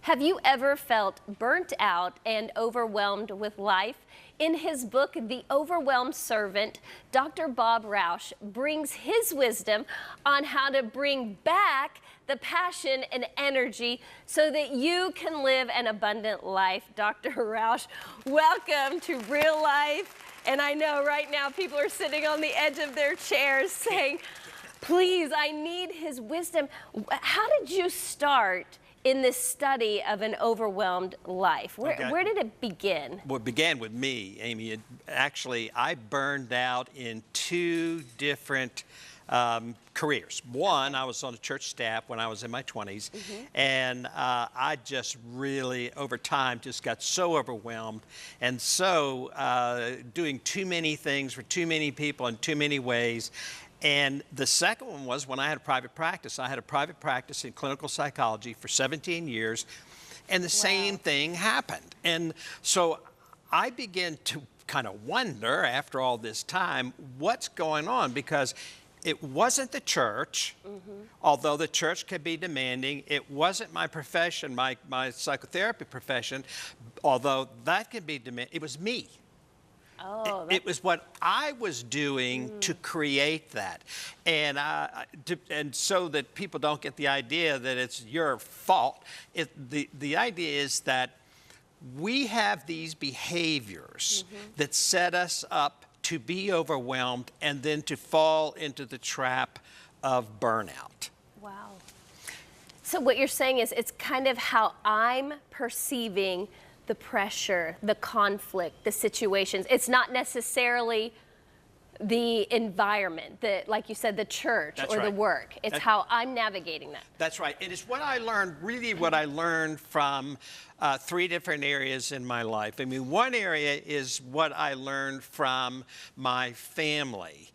Have you ever felt burnt out and overwhelmed with life? In his book, The Overwhelmed Servant, Dr. Bob Rausch brings his wisdom on how to bring back the passion and energy so that you can live an abundant life. Dr. Rausch, welcome to real life. And I know right now people are sitting on the edge of their chairs saying, please, I need his wisdom. How did you start in this study of an overwhelmed life? Where did it begin? Well, it began with me, Amy. Actually, I burned out in two different careers. One, I was on the church staff when I was in my 20s, and I just really, over time, just got so overwhelmed, and so doing too many things for too many people in too many ways. And the second one was when I had a private practice. I had a private practice in clinical psychology for 17 years, and the same thing happened. And so I began to kind of wonder after all this time, what's going on? Because it wasn't the church, although the church could be demanding. It wasn't my profession, my psychotherapy profession, although that could be demanding. It was me. Oh, it was what I was doing to create that. And, and so that people don't get the idea that it's your fault. The idea is that we have these behaviors that set us up to be overwhelmed and then to fall into the trap of burnout. wow. So what you're saying is it's kind of how I'm perceiving the pressure, the conflict, the situations. It's not necessarily the environment, like you said, the church the work. It's how I'm navigating that. That's right. It is what I learned, really what I learned from three different areas in my life. I mean, one area is what I learned from my family.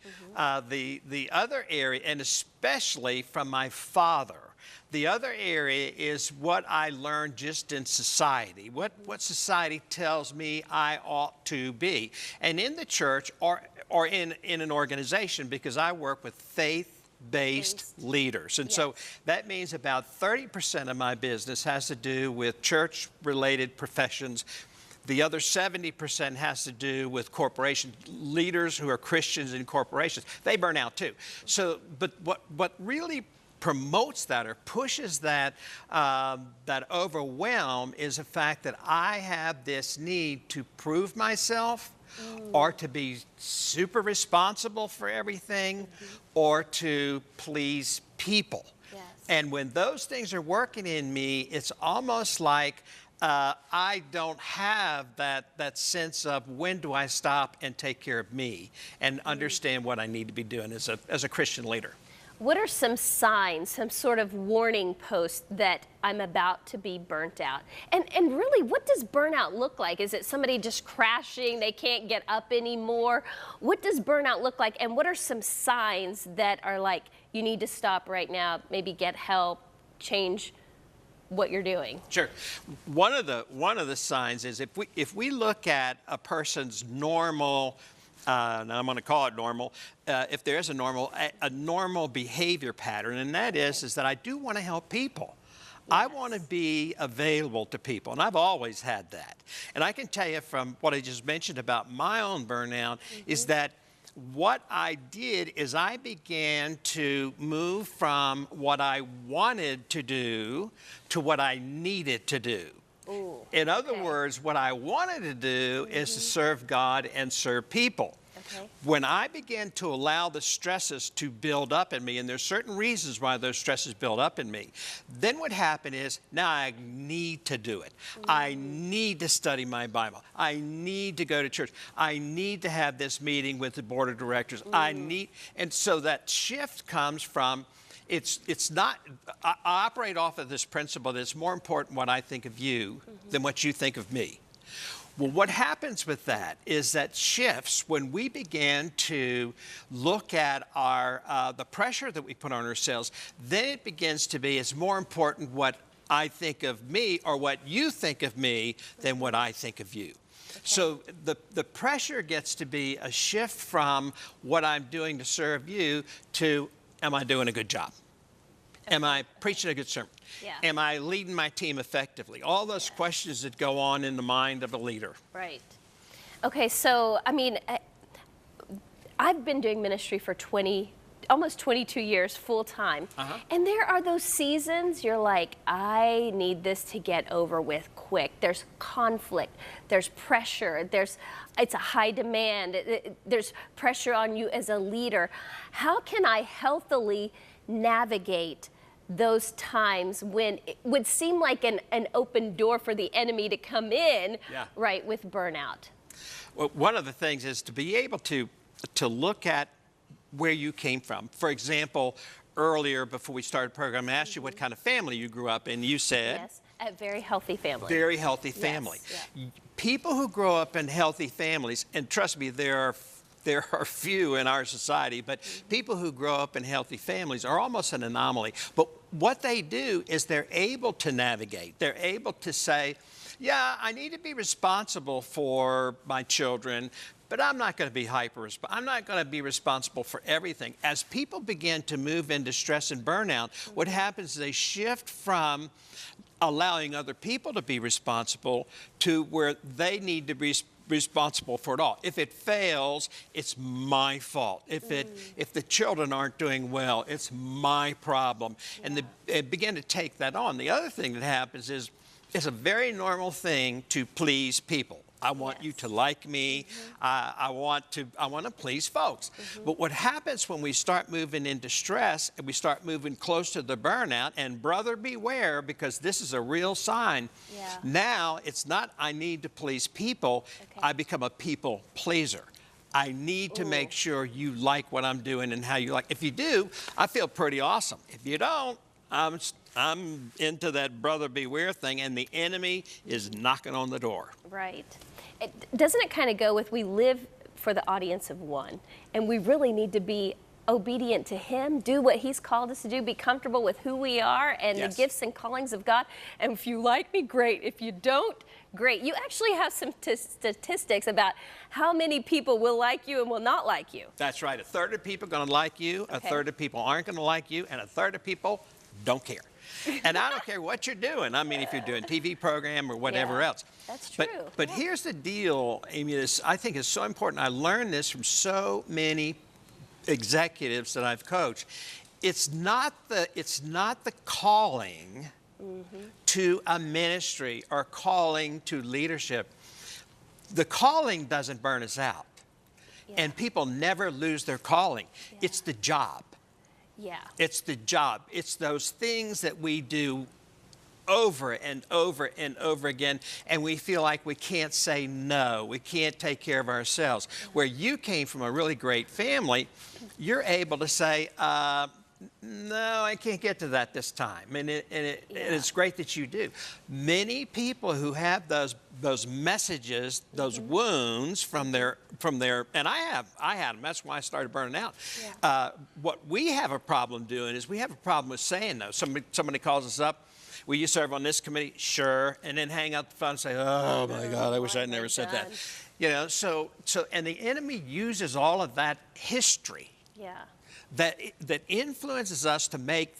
The other area, and especially from my father. The other area is what I learned just in society, what society tells me I ought to be. And in the church or in an organization, because I work with faith-based leaders. And so that means about 30% of my business has to do with church-related professions. The other 70% has to do with corporation leaders who are Christians in corporations. They burn out too. So, but what really promotes that or pushes that that overwhelm is the fact that I have this need to prove myself or to be super responsible for everything or to please people. And when those things are working in me, it's almost like I don't have that sense of when do I stop and take care of me and understand what I need to be doing as a Christian leader. What are some signs, some sort of warning posts that I'm about to be burnt out? And really, what does burnout look like? Is it somebody just crashing, they can't get up anymore? What does burnout look like? And what are some signs that are like, you need to stop right now, maybe get help, change what you're doing? Sure. One of the signs is if we look at a person's normal, now I'm going to call it normal, if there is a normal behavior pattern, and that is that I do want to help people. I want to be available to people, and I've always had that. And I can tell you from what I just mentioned about my own burnout is that what I did is I began to move from what I wanted to do to what I needed to do. In other words, what I wanted to do is to serve God and serve people. When I began to allow the stresses to build up in me, and there's certain reasons why those stresses build up in me, then what happened is now I need to do it. I need to study my Bible. I need to go to church. I need to have this meeting with the board of directors. And so that shift comes from it's not, I operate off of this principle that it's more important what I think of you than what you think of me. Well, what happens with that is that shifts when we began to look at the pressure that we put on ourselves, then it begins to be it's more important what I think of me or what you think of me than what I think of you. So the pressure gets to be a shift from what I'm doing to serve you to am I doing a good job? Am I preaching a good sermon? Yeah. Am I leading my team effectively? All those questions that go on in the mind of a leader. Right. Okay, so, I mean, I've been doing ministry for almost 22 years full time. And there are those seasons you're like, I need this to get over with quick. There's conflict, there's pressure, it's a high demand, there's pressure on you as a leader. How can I healthily navigate those times when it would seem like an open door for the enemy to come in, right, with burnout? Well, one of the things is to be able to look at where you came from. For example, earlier before we started the program, I asked you what kind of family you grew up in. You said? Yes, a very healthy family. Very healthy family. Yes, People who grow up in healthy families, and trust me, there are few in our society, but people who grow up in healthy families are almost an anomaly. But what they do is they're able to navigate. They're able to say, yeah, I need to be responsible for my children, but I'm not going to be I'm not going to be responsible for everything. As people begin to move into stress and burnout, what happens is they shift from allowing other people to be responsible to where they need to be responsible for it all. If it fails, it's my fault. If the children aren't doing well, it's my problem. And they begin to take that on. The other thing that happens is it's a very normal thing to please people. I want you to like me. I want to please folks. But what happens when we start moving into stress and we start moving close to the burnout, and brother beware, because this is a real sign. Now it's not I need to please people. I become a people pleaser. I need to make sure you like what I'm doing and how you like. If you do, I feel pretty awesome. If you don't, I'm into that brother beware thing, and the enemy is knocking on the door. Right. Doesn't it kind of go with we live for the audience of one, and we really need to be obedient to him, do what he's called us to do, be comfortable with who we are and the gifts and callings of God. And if you like me, great. If you don't, great. You actually have some statistics about how many people will like you and will not like you. That's right. A third of people are going to like you, a third of people aren't going to like you, and a third of people don't care. And I don't care what you're doing. I mean, if you're doing a TV program or whatever else. That's true. But here's the deal, Amy, this I think is so important. I learned this from so many executives that I've coached. It's not the calling to a ministry or calling to leadership. The calling doesn't burn us out. And people never lose their calling. It's the job. It's the job. It's those things that we do over and over and over again, and we feel like we can't say no. We can't take care of ourselves. Where you came from a really great family, you're able to say, no, I can't get to that this time. And it's great that you do. Many people who have those messages, those wounds from their, and I had them. That's why I started burning out. What we have a problem doing is we have a problem with saying no. Somebody calls us up. Will you serve on this committee? Sure. And then hang up the phone and say, oh my God, I wish I'd never said that. You know, and the enemy uses all of that history. That influences us to make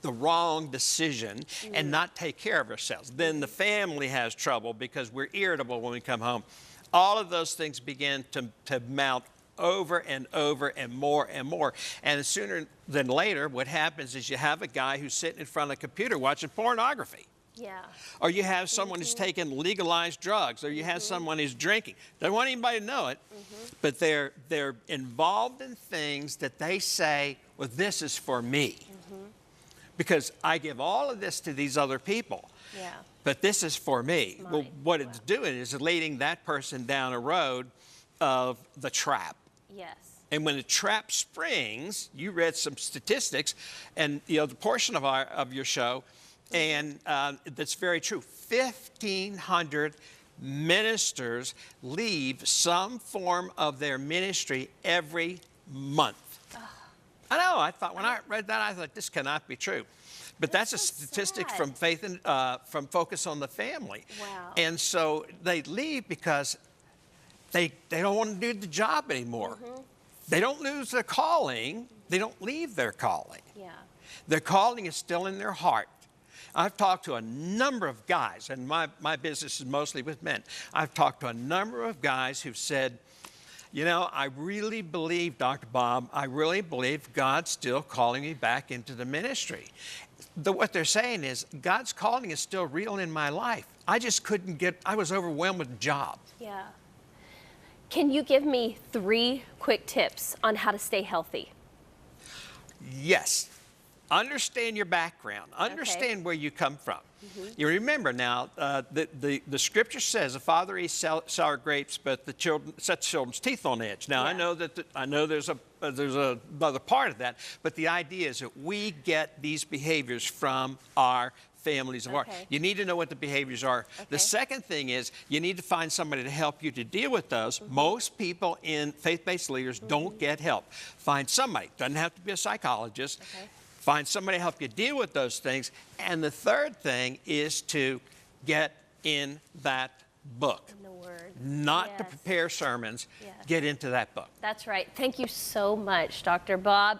the wrong decision and not take care of ourselves. Then the family has trouble because we're irritable when we come home. All of those things begin to mount over and over and more and more. And sooner than later, what happens is you have a guy who's sitting in front of a computer watching pornography. Or you have someone who's taking legalized drugs, or you have someone who's drinking. Don't want anybody to know it, but they're involved in things that they say, well, this is for me. Because I give all of this to these other people. But this is for me. Well, what it's doing is leading that person down a road of the trap. And when the trap springs, you read some statistics, and the portion of your show. And that's very true. 1,500 ministers leave some form of their ministry every month. I know. I thought when I read that, I thought this cannot be true. But that's a statistic from Faith and from Focus on the Family. And so they leave because they don't want to do the job anymore. They don't lose their calling. They don't leave their calling. Their calling is still in their heart. I've talked to a number of guys, and my business is mostly with men. I've talked to a number of guys who've said, you know, I really believe, Dr. Bob, I really believe God's still calling me back into the ministry. What they're saying is, God's calling is still real in my life. I just couldn't I was overwhelmed with the job. Yeah. Can you give me 3 quick tips on how to stay healthy? Yes. Understand your background. Understand where you come from. You remember now, the scripture says, "The father eats sour grapes, but the children set children's teeth on edge." Now, I know there's another part of that, but the idea is that we get these behaviors from our families of origin. You need to know what the behaviors are. The second thing is you need to find somebody to help you to deal with those. Most people in faith-based leaders don't get help. Find somebody. Doesn't have to be a psychologist. Find somebody to help you deal with those things. And the third thing is to get in that book. In the Word. Not to prepare sermons. Get into that book. That's right. Thank you so much, Dr. Bob.